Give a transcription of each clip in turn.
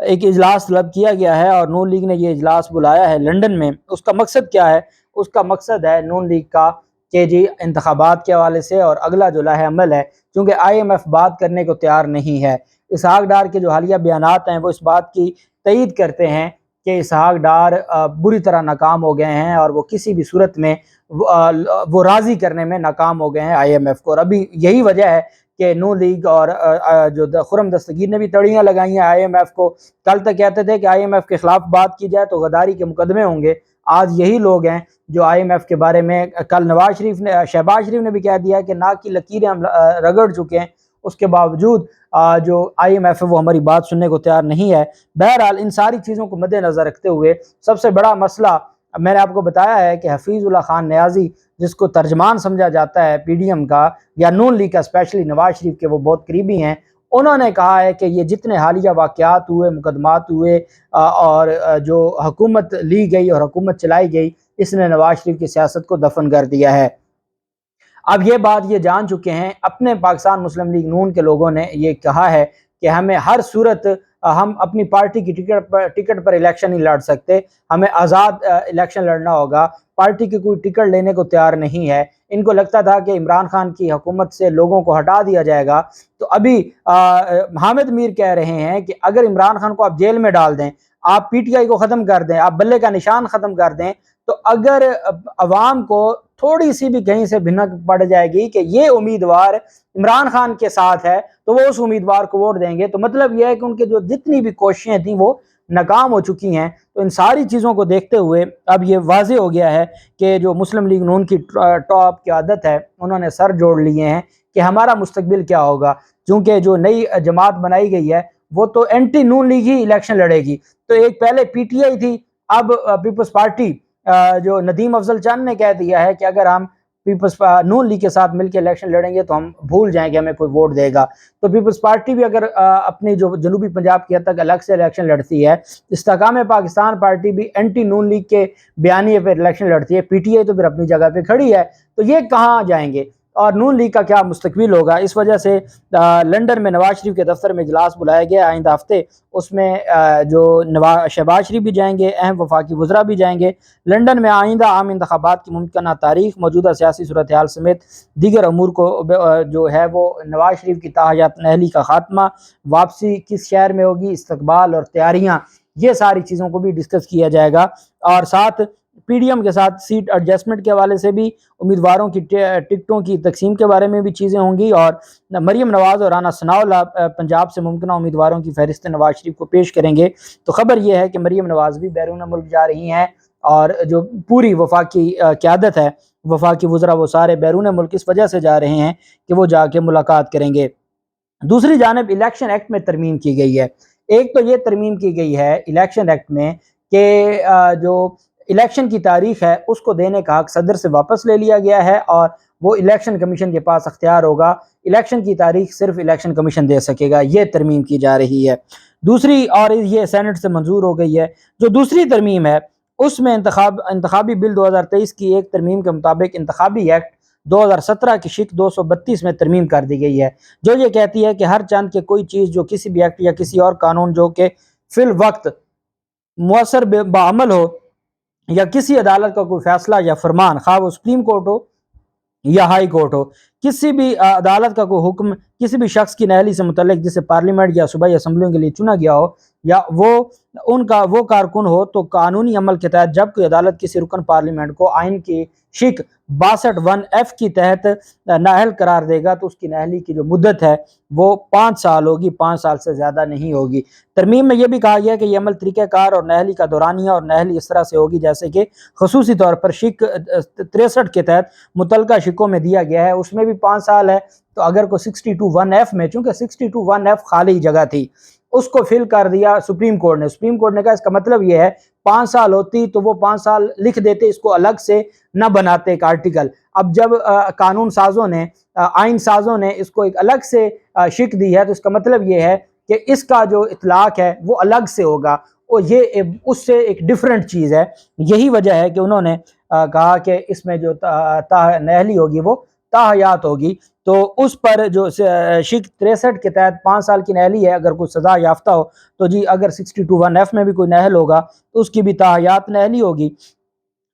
ایک اجلاس طلب کیا گیا ہے اور نون لیگ نے یہ اجلاس بلایا ہے لندن میں۔ اس کا مقصد کیا ہے؟ اس کا مقصد ہے نون لیگ کا کہ جی انتخابات کے حوالے سے اور اگلا جو لاہ عمل ہے، چونکہ آئی ایم ایف بات کرنے کو تیار نہیں ہے۔ اسحاق ڈار کے جو حالیہ بیانات ہیں وہ اس بات کی تائید کرتے ہیں کہ اسحاق ڈار بری طرح ناکام ہو گئے ہیں اور وہ کسی بھی صورت میں وہ راضی کرنے میں ناکام ہو گئے ہیں آئی ایم ایف کو، اور ابھی یہی وجہ ہے کہ نون لیگ اور جو خرم دستگیر نے بھی تڑیاں لگائی ہیں آئی ایم ایف کو۔ کل تک کہتے تھے کہ آئی ایم ایف کے خلاف بات کی جائے تو غداری کے مقدمے ہوں گے، آج یہی لوگ ہیں جو آئی ایم ایف کے بارے میں، کل شہباز شریف نے بھی کہہ دیا کہ نا کی لکیریں ہم رگڑ چکے ہیں، اس کے باوجود جو آئی ایم ایف ہے وہ ہماری بات سننے کو تیار نہیں ہے۔ بہرحال ان ساری چیزوں کو مد نظر رکھتے ہوئے سب سے بڑا مسئلہ میں نے آپ کو بتایا ہے کہ حفیظ اللہ خان نیازی، جس کو ترجمان سمجھا جاتا ہے پی ڈی ایم کا یا نون لیگ کا، اسپیشلی نواز شریف کے وہ بہت قریبی ہیں، انہوں نے کہا ہے کہ یہ جتنے حالیہ واقعات ہوئے، مقدمات ہوئے اور جو حکومت لی گئی اور حکومت چلائی گئی، اس نے نواز شریف کی سیاست کو دفن کر دیا ہے۔ اب یہ بات یہ جان چکے ہیں، اپنے پاکستان مسلم لیگ نون کے لوگوں نے یہ کہا ہے کہ ہمیں ہر صورت ہم اپنی پارٹی کی ٹکٹ پر الیکشن نہیں لڑ سکتے، ہمیں آزاد الیکشن لڑنا ہوگا، پارٹی کی کوئی ٹکٹ لینے کو تیار نہیں ہے۔ ان کو لگتا تھا کہ عمران خان کی حکومت سے لوگوں کو ہٹا دیا جائے گا، تو ابھی حامد میر کہہ رہے ہیں کہ اگر عمران خان کو آپ جیل میں ڈال دیں، آپ پی ٹی آئی کو ختم کر دیں، آپ بلے کا نشان ختم کر دیں، تو اگر عوام کو تھوڑی سی بھی کہیں سے بھنک پڑ جائے گی کہ یہ امیدوار عمران خان کے ساتھ ہے تو وہ اس امیدوار کو ووٹ دیں گے، تو مطلب یہ ہے کہ ان کے جو جتنی بھی کوششیں تھیں وہ ناکام ہو چکی ہیں۔ تو ان ساری چیزوں کو دیکھتے ہوئے اب یہ واضح ہو گیا ہے کہ جو مسلم لیگ نون کی ٹاپ قیادت ہے، انہوں نے سر جوڑ لیے ہیں کہ ہمارا مستقبل کیا ہوگا، چونکہ جو نئی جماعت بنائی گئی ہے وہ تو اینٹی نون لیگ ہی الیکشن لڑے گی۔ تو ایک پہلے پی ٹی آئی تھی، اب پیپلز پارٹی، جو ندیم افضل چند نے کہہ دیا ہے کہ اگر ہم نون لیگ کے ساتھ مل کے الیکشن لڑیں گے تو ہم بھول جائیں کہ ہمیں کوئی ووٹ دے گا۔ تو پیپلز پارٹی بھی اگر اپنی جو جنوبی پنجاب کی حد تک الگ سے الیکشن لڑتی ہے، استحکام پاکستان پارٹی بھی اینٹی نون لیگ کے بیانیے پہ الیکشن لڑتی ہے، پی ٹی آئی تو پھر اپنی جگہ پہ کھڑی ہے، تو یہ کہاں جائیں گے اور نون لیگ کا کیا مستقبل ہوگا؟ اس وجہ سے لندن میں نواز شریف کے دفتر میں اجلاس بلایا گیا آئندہ ہفتے، اس میں جو شہباز شریف بھی جائیں گے، اہم وفاقی وزراء بھی جائیں گے۔ لندن میں آئندہ عام انتخابات کی ممکنہ تاریخ، موجودہ سیاسی صورتحال سمیت دیگر امور کو جو ہے وہ نواز شریف کی تاحیات نہلی کا خاتمہ، واپسی کس شہر میں ہوگی، استقبال اور تیاریاں، یہ ساری چیزوں کو بھی ڈسکس کیا جائے گا، اور ساتھ پی ڈی ایم کے ساتھ سیٹ ایڈجسٹمنٹ کے حوالے سے بھی، امیدواروں کی ٹکٹوں کی تقسیم کے بارے میں بھی چیزیں ہوں گی، اور مریم نواز اور رانا ثناءاللہ پنجاب سے ممکنہ امیدواروں کی فہرست نواز شریف کو پیش کریں گے۔ تو خبر یہ ہے کہ مریم نواز بھی بیرون ملک جا رہی ہیں، اور جو پوری وفاقی قیادت ہے، وفاقی وزراء، وہ سارے بیرون ملک اس وجہ سے جا رہے ہیں کہ وہ جا کے ملاقات کریں گے۔ دوسری جانب الیکشن ایکٹ میں ترمیم کی گئی ہے۔ ایک تو یہ ترمیم کی گئی ہے الیکشن ایکٹ میں کہ جو الیکشن کی تاریخ ہے اس کو دینے کا حق صدر سے واپس لے لیا گیا ہے، اور وہ الیکشن کمیشن کے پاس اختیار ہوگا، الیکشن کی تاریخ صرف الیکشن کمیشن دے سکے گا، یہ ترمیم کی جا رہی ہے۔ دوسری، اور یہ سینٹ سے منظور ہو گئی ہے، جو دوسری ترمیم ہے اس میں انتخابی بل 2023 کی ایک ترمیم کے مطابق انتخابی ایکٹ 2017 کی شق 232 میں ترمیم کر دی گئی ہے، جو یہ کہتی ہے کہ ہر چند کے کوئی چیز جو کسی بھی ایکٹ یا کسی اور قانون جو کہ فی الوقت مؤثر بعمل ہو، یا کسی عدالت کا کوئی فیصلہ یا فرمان، خواہ وہ سپریم کورٹ ہو یا ہائی کورٹ ہو، کسی بھی عدالت کا کوئی حکم کسی بھی شخص کی نہلی سے متعلق جسے پارلیمنٹ یا صوبائی اسمبلیوں کے لیے چنا گیا ہو، یا وہ کارکن ہو، تو قانونی عمل کے تحت جب کوئی عدالت کسی رکن پارلیمنٹ کو آئین کی شق 62(1)(f) کی تحت نااہل قرار دے گا تو اس کی نااہلی کی جو مدت ہے وہ 5 سال ہوگی، 5 سال سے زیادہ نہیں ہوگی۔ ترمیم میں یہ بھی کہا گیا کہ یہ عمل طریقہ کار اور نااہلی کا دورانیہ اور نااہلی اس طرح سے ہوگی جیسے کہ خصوصی طور پر شق 63 کے تحت متعلقہ شقوں میں دیا گیا ہے، اس میں بھی 5 سال ہے، تو اگر کوئی 62(1)(f) میں، چونکہ 62(1)(f) خالی جگہ تھی، اس کو فل کر دیا سپریم کورٹ نے کہا اس کا مطلب یہ ہے 5 سال ہوتی تو وہ 5 سال لکھ دیتے، اس کو الگ سے نہ بناتے ایک آرٹیکل۔ اب جب قانون سازوں نے، آئین سازوں نے اس کو ایک الگ سے شق دی ہے تو اس کا مطلب یہ ہے کہ اس کا جو اطلاق ہے وہ الگ سے ہوگا، اور یہ اس سے ایک ڈیفرنٹ چیز ہے۔ یہی وجہ ہے کہ انہوں نے کہا کہ اس میں جو نااہلی ہوگی وہ تاحیات ہوگی۔ تو اس پر جو شک 63 کے تحت 5 سال کی نہلی ہے، اگر کوئی سزا یافتہ ہو تو جی اگر 62(1)F میں بھی کوئی نہل ہوگا تو اس کی بھی تاحیات نہلی ہوگی۔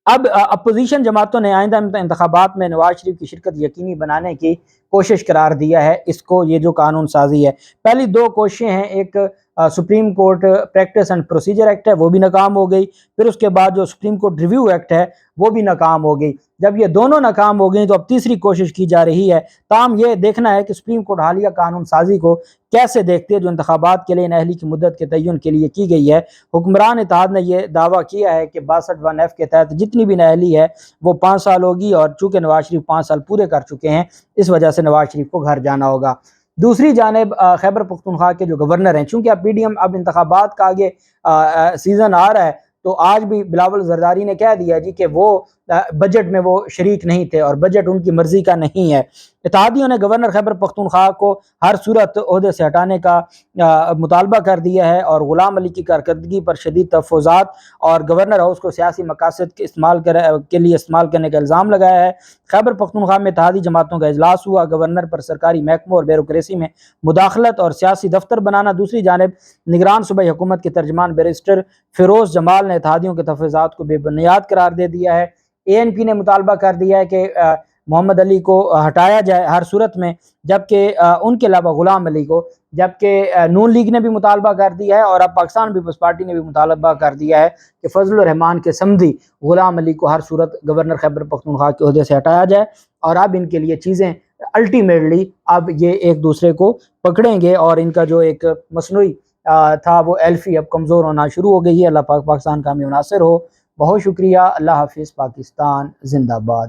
اب اپوزیشن جماعتوں نے آئندہ انتخابات میں نواز شریف کی شرکت یقینی بنانے کی کوشش قرار دیا ہے اس کو، یہ جو قانون سازی ہے۔ پہلی 2 کوششیں ہیں، ایک supreme court practice and procedure act ہے وہ بھی ناکام ہو گئی، پھر اس کے بعد جو سپریم کورٹ ریویو ایکٹ ہے وہ بھی ناکام ہو گئی۔ جب یہ دونوں ناکام ہو گئی تو اب تیسری کوشش کی جا رہی ہے، تاہم یہ دیکھنا ہے کہ سپریم کورٹ حالیہ قانون سازی کو کیسے دیکھتے ہیں جو انتخابات کے لیے نہلی کی مدت کے تعین کے لیے کی گئی ہے۔ حکمران اتحاد نے یہ دعویٰ کیا ہے کہ 62(1)F کے تحت جتنی بھی نہلی ہے وہ 5 سال ہوگی، اور چونکہ نواز شریف 5 سال پورے کر چکے ہیں اس وجہ سے نواز شریف کو گھر جانا ہوگا۔ دوسری جانب خیبر پختونخوا کے جو گورنر ہیں، چونکہ اب PDM اب انتخابات کا آگے سیزن آ رہا ہے، تو آج بھی بلاول زرداری نے کہہ دیا جی کہ وہ بجٹ میں وہ شریک نہیں تھے اور بجٹ ان کی مرضی کا نہیں ہے۔ اتحادیوں نے گورنر خیبر پختونخوا کو ہر صورت عہدے سے ہٹانے کا مطالبہ کر دیا ہے، اور غلام علی کی کارکردگی پر شدید تحفظات اور گورنر ہاؤس کو سیاسی مقاصد کے لیے استعمال کرنے کا الزام لگایا ہے۔ خیبر پختونخوا میں اتحادی جماعتوں کا اجلاس ہوا، گورنر پر سرکاری محکموں اور بیوروکریسی میں مداخلت اور سیاسی دفتر بنانا۔ دوسری جانب نگران صوبائی حکومت کے ترجمان بیرسٹر فیروز جمال نے اتحادیوں کے تحفظات کو بے بنیاد قرار دے دیا ہے۔ ANP نے مطالبہ کر دیا ہے کہ محمد علی کو ہٹایا جائے ہر صورت میں، جبکہ ان کے علاوہ غلام علی کو، جبکہ نون لیگ نے بھی مطالبہ کر دیا ہے، اور اب پاکستان پیپلز پارٹی نے بھی مطالبہ کر دیا ہے کہ فضل الرحمان کے سمدھی غلام علی کو ہر صورت گورنر خیبر پختونخوا کے عہدے سے ہٹایا جائے۔ اور اب ان کے لیے چیزیں الٹیمیٹلی اب یہ ایک دوسرے کو پکڑیں گے، اور ان کا جو ایک مصنوعی تھا وہ ایلفی اب کمزور ہونا شروع ہو گئی ہے۔ اللہ پاک پاکستان کا حامی و ناصر ہو۔ بہت شکریہ۔ اللہ حافظ۔ پاکستان زندہ باد۔